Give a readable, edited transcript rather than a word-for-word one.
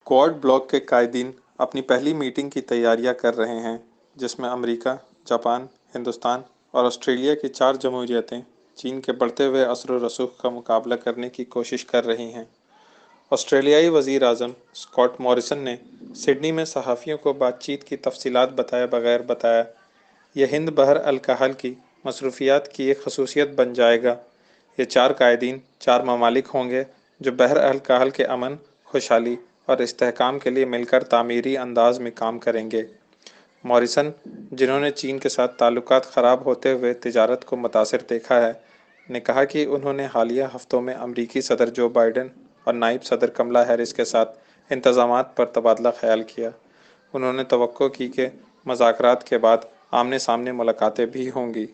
Quad block के कायदीन अपनी पहली मीटिंग की तैयारियां कर रहे हैं, जिसमें अमेरिका, जापान, हिंदुस्तान और ऑस्ट्रेलिया की 4 जमहूरियतें चीन के बढ़ते हुए असर व रसूख का मुकाबला करने की कोशिश कर रही हैं। ऑस्ट्रेलियाई वज़ीर आज़म स्कॉट मॉरिसन ने सिडनी में सहाफ़ियों को बातचीत की तफसीलात बताए बगैर बताया, यह हिंद बहर अल-काहल की मसरूफियात की एक खसूसियत बन जाएगा। ये 4 कायदीन 4 ममालिक होंगे जो बहर अल-काहल के अमन, खुशहाली और इस्तेहकाम के लिए मिलकर तामीरी अंदाज में काम करेंगे। मॉरिसन, जिन्होंने चीन के साथ ताल्लुकात ख़राब होते हुए तिजारत को मुतासिर देखा है, ने कहा कि उन्होंने हालिया हफ्तों में अमरीकी सदर जो बाइडेन और नायब सदर कमला हैरिस के साथ इंतज़ामात पर तबादला ख्याल किया। उन्होंने तवक्को की कि मुज़ाकरात के बाद आमने सामने मुलाकातें भी होंगी।